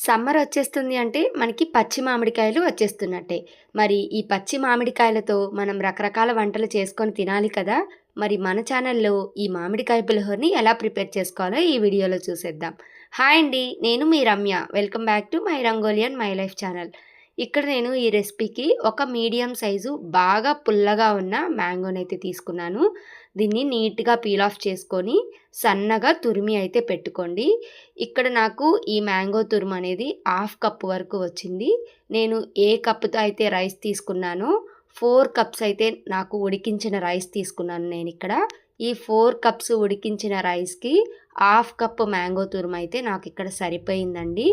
Summer వచ్చేస్తుంది అంటే మనకి పచ్చి మామిడికాయలు వచ్చేస్తున్నట్టే. మరి ఈ పచ్చి మామిడికాయలతో మనం రకరకాల వంటలు చేసుకొని తినాలి కదా! మరి మన ఛానల్‌లో ఈ మామిడికాయ పులిహోరని ఎలా ప్రిపేర్ చేసుకోవాలో ఈ వీడియోలో చూసేద్దాం. హాయ్ అండి. నేను మీ Ramya. Welcome back to my Rangoli my life channel. ఇక్కడ నేను ఈ రెసిపీకి ఒక మీడియం సైజు బాగా పుల్లగా ఉన్న మ్యాంగోనైతే తీసుకున్నాను. దీన్ని నీట్‌గా పీల్ ఆఫ్ చేసుకొని సన్నగా తురిమి అయితే పెట్టుకోండి. ఇక్కడ నాకు ఈ మ్యాంగో తురుము అనేది హాఫ్ కప్ వరకు వచ్చింది. నేను ఏ కప్‌తో అయితే రైస్ తీసుకున్నానో 4 కప్స్ అయితే నాకు ఉడికించిన రైస్ తీసుకున్నాను నేనిక్కడ. ఈ 4 కప్స్ ఉడికించిన రైస్‌కి హాఫ్ కప్ మ్యాంగో తురుము అయితే నాకు ఇక్కడ సరిపోయిందండి.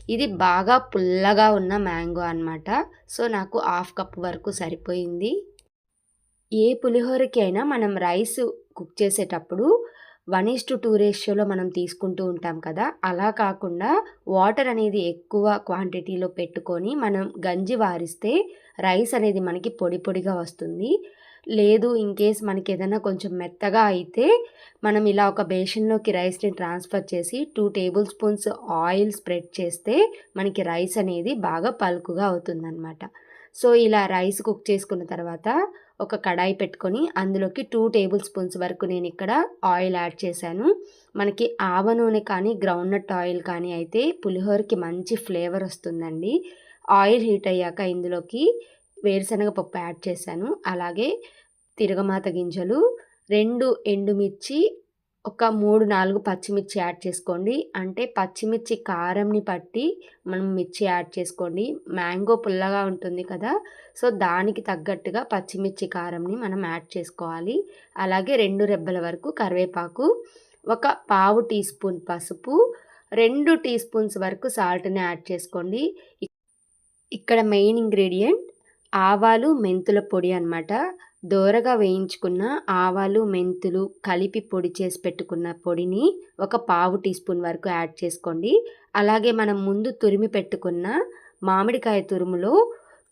ఇది బాగా పుల్లగా ఉన్న మ్యాంగో అనమాట. సో నాకు హాఫ్ కప్ వరకు సరిపోయింది. ఏ పులిహోరకి అయినా మనం రైస్ కుక్ చేసేటప్పుడు 1:2 రేషియోలో మనం తీసుకుంటూ ఉంటాం కదా! అలా కాకుండా వాటర్ అనేది ఎక్కువ క్వాంటిటీలో పెట్టుకొని మనం గంజి వారిస్తే రైస్ అనేది మనకి పొడి పొడిగా వస్తుంది. లేదు ఇన్‌కేస్ మనకేదైనా కొంచెం మెత్తగా అయితే మనం ఇలా ఒక బేషన్‌లోకి రైస్‌ని ట్రాన్స్‌ఫర్ చేసి 2 టేబుల్ స్పూన్స్ ఆయిల్ స్ప్రెడ్ చేస్తే మనకి రైస్ అనేది బాగా పలుకుగా అవుతుందనమాట. సో ఇలా రైస్ కుక్ చేసుకున్న తర్వాత ఒక కడాయి పెట్టుకొని అందులోకి 2 టేబుల్ స్పూన్స్ వరకు నేను ఇక్కడ ఆయిల్ యాడ్ చేశాను. మనకి ఆవ నూనె కానీ గ్రౌండ్‌నట్ ఆయిల్ కానీ అయితే పులిహోరకి మంచి ఫ్లేవర్ వస్తుందండి. ఆయిల్ హీట్ అయ్యాక ఇందులోకి వేరుశనగ పప్పు యాడ్ చేశాను. అలాగే తిరగమాత గింజలు, 2 ఎండుమిర్చి, ఒక 3, 4 పచ్చిమిర్చి యాడ్ చేసుకోండి. అంటే పచ్చిమిర్చి కారంని బట్టి మనం మిర్చి యాడ్ చేసుకోండి. మ్యాంగో పుల్లగా ఉంటుంది కదా! సో దానికి తగ్గట్టుగా పచ్చిమిర్చి కారంని మనం యాడ్ చేసుకోవాలి. అలాగే 2 రెబ్బల వరకు కరివేపాకు, ఒక పావు టీ స్పూన్ పసుపు, 2 టీ స్పూన్స్ వరకు సాల్ట్‌ని యాడ్ చేసుకోండి. ఇక్కడ మెయిన్ ఇంగ్రీడియంట్ ఆవాలు, మెంతుల పొడి అనమాట. దోరగా వేయించుకున్న ఆవాలు, మెంతులు కలిపి పొడి చేసి పెట్టుకున్న పొడిని ఒక పావు టీ స్పూన్ వరకు యాడ్ చేసుకోండి. అలాగే మనం ముందు తురిమి పెట్టుకున్న మామిడికాయ తురుములో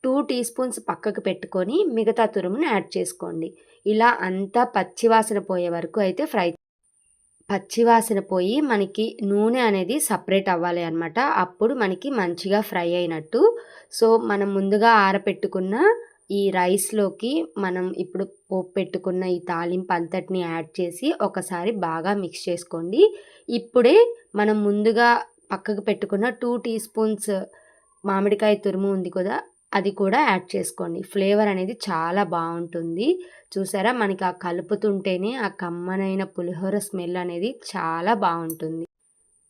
2 టీ స్పూన్స్ పక్కకు పెట్టుకొని మిగతా తురుమును యాడ్ చేసుకోండి. ఇలా అంతా పచ్చివాసన పోయే వరకు అయితే పచ్చివాసన పోయి మనకి నూనె అనేది సపరేట్ అవ్వాలి అనమాట. అప్పుడు మనకి మంచిగా ఫ్రై అయినట్టు. సో మనం ముందుగా ఆరపెట్టుకున్న ఈ రైస్‌లోకి మనం ఇప్పుడు పోపు పెట్టుకున్న ఈ తాలింపు అంతటిని యాడ్ చేసి ఒకసారి బాగా మిక్స్ చేసుకోండి. ఇప్పుడే మనం ముందుగా పక్కకు పెట్టుకున్న 2 టీ స్పూన్స్ మామిడికాయ తురుము ఉంది కదా! అది కూడా యాడ్ చేసుకోండి. ఫ్లేవర్ అనేది చాలా బావుంటుంది. చూసారా మనకి ఆ కలుపుతుంటేనే ఆ కమ్మనైన పులిహోర స్మెల్ అనేది చాలా బావుంటుంది.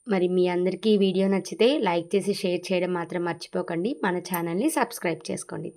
మరి మీ అందరికీ ఈ వీడియో నచ్చితే లైక్ చేసి షేర్ చేయడం మాత్రం మర్చిపోకండి. మన ఛానల్‌ని సబ్స్క్రైబ్ చేసుకోండి.